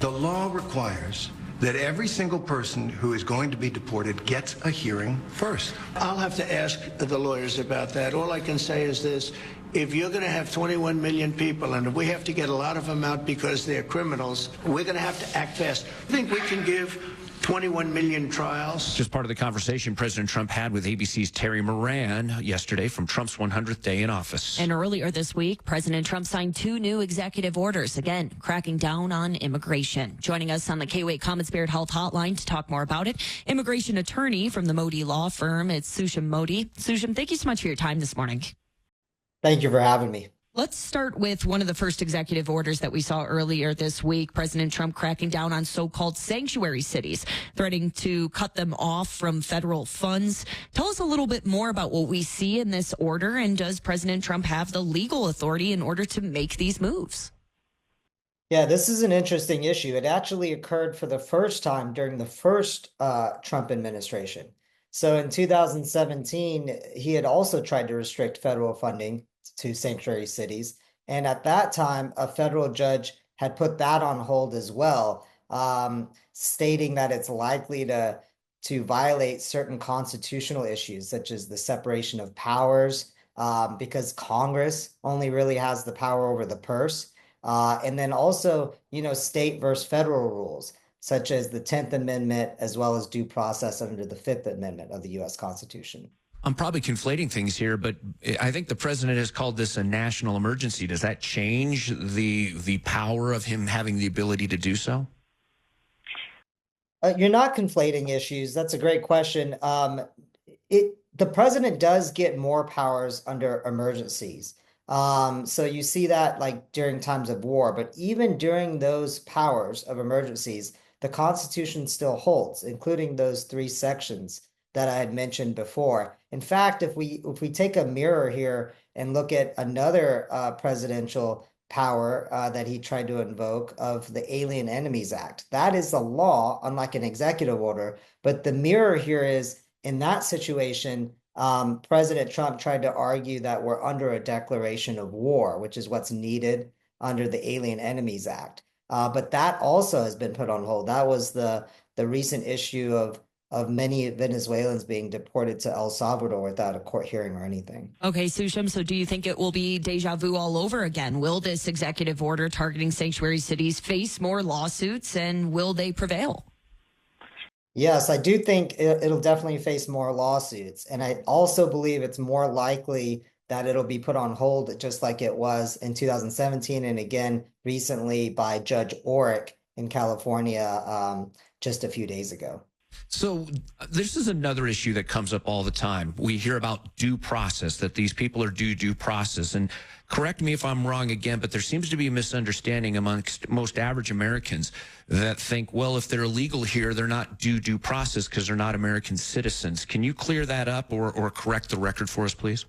The law requires that every single person who is going to be deported gets a hearing first. I'll have to ask the lawyers about that. All I can say is this. If you're going to have 21 million people, and if we have to get a lot of them out because they're criminals, we're going to have to act fast. I think we can give 21 million trials. Just part of the conversation President Trump had with ABC's Terry Moran yesterday from Trump's 100th day in office. And earlier this week, President Trump signed 2 new executive orders, again, cracking down on immigration. Joining us on the KOA Common Spirit Health Hotline to talk more about it, immigration attorney from the Modi law firm, it's Susham M. Susham, thank you so much for your time this morning. Thank you for having me. Let's start with one of the first executive orders that we saw earlier this week. President Trump cracking down on so-called sanctuary cities, threatening to cut them off from federal funds. Tell us a little bit more about what we see in this order, and does President Trump have the legal authority in order to make these moves? Yeah, this is an interesting issue. It actually occurred for the first time during the first Trump administration. So in 2017, he had also tried to restrict federal funding to sanctuary cities. And at that time, a federal judge had put that on hold as well, stating that it's likely to violate certain constitutional issues, such as the separation of powers, because Congress only really has the power over the purse. And then also, state versus federal rules, such as the 10th Amendment, as well as due process under the 5th Amendment of the U.S. Constitution. I'm probably conflating things here, but I think the president has called this a national emergency. Does that change the power of him having the ability to do so? You're not conflating issues. That's a great question. The president does get more powers under emergencies. So you see that like during times of war, but even during those powers of emergencies, the Constitution still holds, including those 3 sections that I had mentioned before. In fact, if we take a mirror here and look at another presidential power that he tried to invoke of the Alien Enemies Act, that is a law, unlike an executive order. But the mirror here is, in that situation, President Trump tried to argue that we're under a declaration of war, which is what's needed under the Alien Enemies Act. But that also has been put on hold. That was the recent issue of many Venezuelans being deported to El Salvador without a court hearing or anything. Okay, Susham, so do you think it will be deja vu all over again? Will this executive order targeting sanctuary cities face more lawsuits, and will they prevail? Yes, I do think it'll definitely face more lawsuits. And I also believe it's more likely that it'll be put on hold, just like it was in 2017 and again recently by Judge Orrick in California just a few days ago. So this is another issue that comes up all the time. We hear about due process, that these people are due process. And correct me if I'm wrong again, but there seems to be a misunderstanding amongst most average Americans that think, well, if they're illegal here, they're not due process because they're not American citizens. Can you clear that up or correct the record for us, please?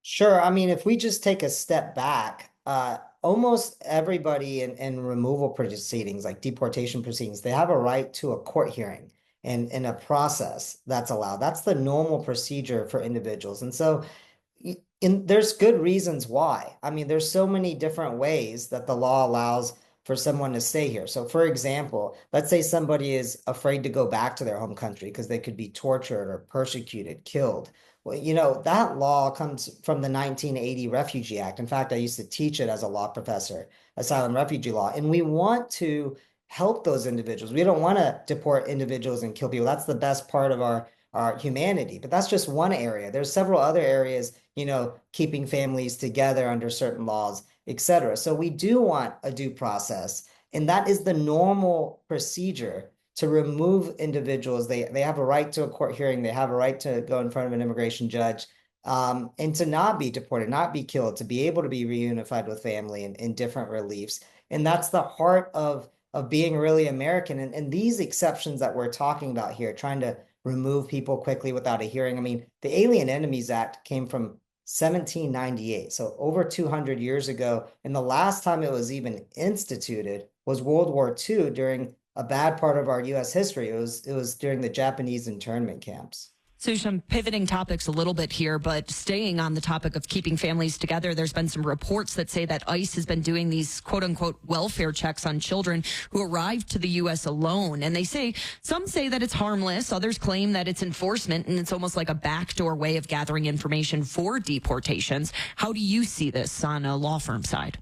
Sure. I mean, if we just take a step back, almost everybody in removal proceedings, like deportation proceedings, they have a right to a court hearing and in a process that's allowed. That's the normal procedure for individuals. And so there's good reasons why. I mean, there's so many different ways that the law allows for someone to stay here. So for example, let's say somebody is afraid to go back to their home country because they could be tortured or persecuted, killed. Well, that law comes from the 1980 Refugee Act. In fact, I used to teach it as a law professor, asylum refugee law. And we want to help those individuals. We don't want to deport individuals and kill people. That's the best part of our humanity. But that's just one area. There's several other areas, keeping families together under certain laws, etc. So we do want a due process. And that is the normal procedure to remove individuals. They have a right to a court hearing. They have a right to go in front of an immigration judge and to not be deported, not be killed, to be able to be reunified with family in different reliefs. And that's the heart of being really American. And these exceptions that we're talking about here, trying to remove people quickly without a hearing. I mean, the Alien Enemies Act came from 1798, so over 200 years ago. And the last time it was even instituted was World War II, during a bad part of our U.S. history. It was during the Japanese internment camps. Susham, pivoting topics a little bit here, but staying on the topic of keeping families together, there's been some reports that say that ICE has been doing these quote unquote welfare checks on children who arrived to the U.S. alone. And some say that it's harmless. Others claim that it's enforcement and it's almost like a backdoor way of gathering information for deportations. How do you see this on a law firm side?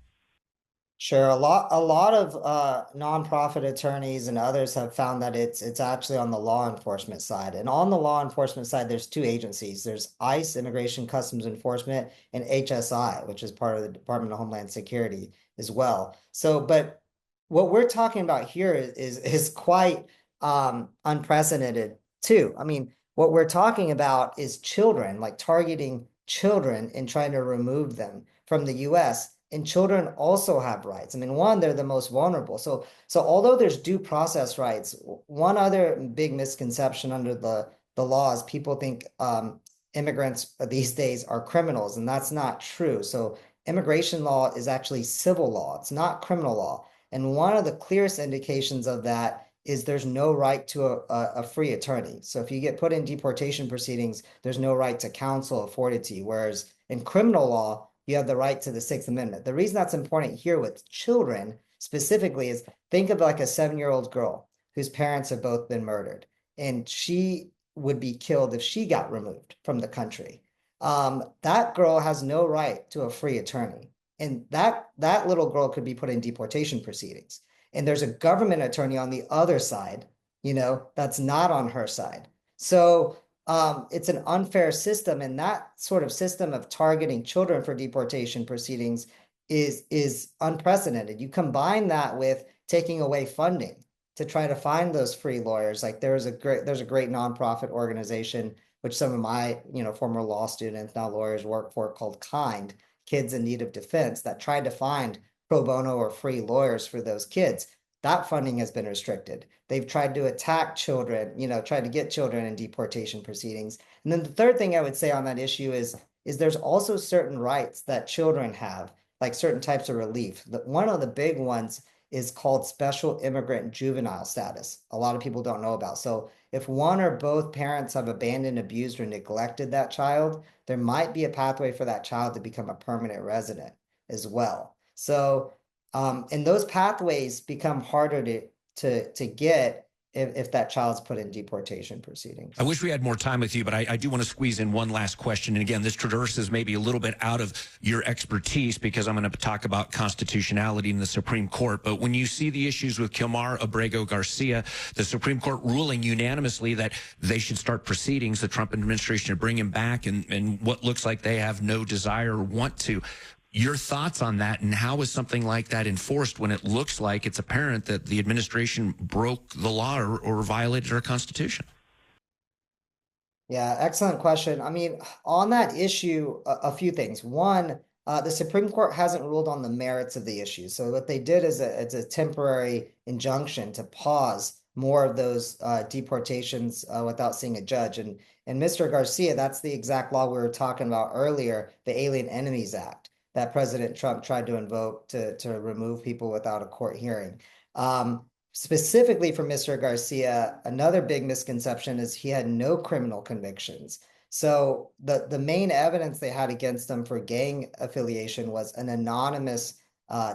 Sure. A lot of nonprofit attorneys and others have found that it's actually on the law enforcement side. And on the law enforcement side, there's two agencies. There's ICE, Immigration Customs Enforcement, and HSI, which is part of the Department of Homeland Security as well. So, but what we're talking about here is quite unprecedented too. I mean, what we're talking about is children, like targeting children and trying to remove them from the U.S. And children also have rights. I mean, one, they're the most vulnerable. So although there's due process rights, one other big misconception under the law is people think immigrants these days are criminals, and that's not true. So immigration law is actually civil law. It's not criminal law. And one of the clearest indications of that is there's no right to a free attorney. So if you get put in deportation proceedings, there's no right to counsel afforded to you. Whereas in criminal law, you have the right to the Sixth Amendment. The reason that's important here with children specifically is think of like a 7-year-old girl whose parents have both been murdered, and she would be killed if she got removed from the country. That girl has no right to a free attorney. And that little girl could be put in deportation proceedings. And there's a government attorney on the other side, that's not on her side. So it's an unfair system, and that sort of system of targeting children for deportation proceedings is unprecedented. You combine that with taking away funding to try to find those free lawyers. Like there's a great nonprofit organization which some of my former law students, now lawyers, work for, called KIND, Kids in Need of Defense, that tried to find pro bono or free lawyers for those kids. That funding has been restricted. They've tried to attack children, tried to get children in deportation proceedings. And then the third thing I would say on that issue is there's also certain rights that children have, like certain types of relief. One of the big ones is called special immigrant juvenile status. A lot of people don't know about. So if one or both parents have abandoned, abused, or neglected that child, there might be a pathway for that child to become a permanent resident as well. So and those pathways become harder to get if that child's put in deportation proceedings. I wish we had more time with you, but I do want to squeeze in one last question. And again, this traverses maybe a little bit out of your expertise because I'm going to talk about constitutionality in the Supreme Court. But when you see the issues with Kilmar Abrego Garcia, the Supreme Court ruling unanimously that they should start proceedings, the Trump administration, to bring him back, and what looks like they have no desire or want to. Your thoughts on that, and how is something like that enforced when it looks like it's apparent that the administration broke the law or violated our Constitution? Yeah, excellent question. I mean, on that issue, a few things. One, the Supreme Court hasn't ruled on the merits of the issue. So what they did is it's a temporary injunction to pause more of those deportations without seeing a judge. And Mr. Garcia, that's the exact law we were talking about earlier, the Alien Enemies Act, that President Trump tried to invoke to remove people without a court hearing. Specifically for Mr. Garcia, another big misconception is he had no criminal convictions. So the main evidence they had against him for gang affiliation was an anonymous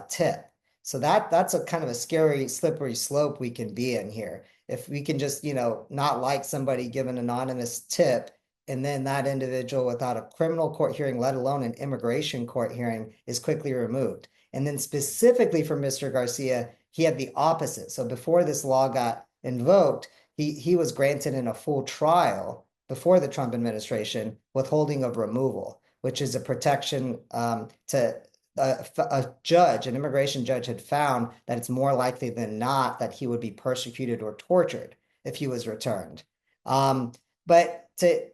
tip. So that's a kind of a scary, slippery slope we can be in here. If we can just, not like somebody, give an anonymous tip, and then that individual without a criminal court hearing, let alone an immigration court hearing, is quickly removed. And then specifically for Mr. Garcia, he had the opposite. So before this law got invoked, he was granted in a full trial before the Trump administration withholding of removal, which is a protection to a judge, an immigration judge, had found that it's more likely than not that he would be persecuted or tortured if he was returned. But to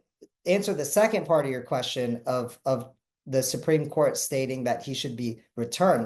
answer the second part of your question of the Supreme Court stating that he should be returned,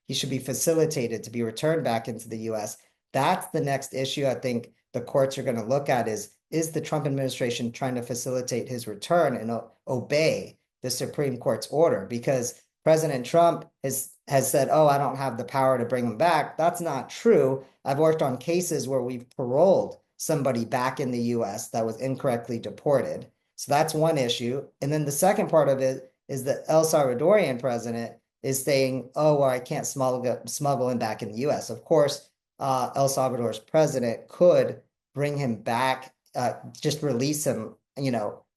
he should be facilitated to be returned back into the U.S. That's the next issue I think the courts are going to look at is the Trump administration trying to facilitate his return and obey the Supreme Court's order? Because President Trump has said, oh, I don't have the power to bring him back. That's not true. I've worked on cases where we've paroled somebody back in the U.S. that was incorrectly deported. So that's one issue. And then the second part of it is the El Salvadorian president is saying, oh, well, I can't smuggle him back in the U.S. Of course, El Salvador's president could bring him back, just release him,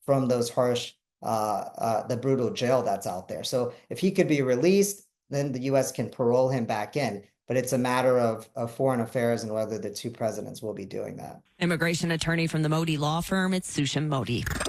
from those harsh, the brutal jail that's out there. So if he could be released, then the U.S. can parole him back in. But it's a matter of foreign affairs and whether the two presidents will be doing that. Immigration attorney from the Modi law firm, it's Susham M.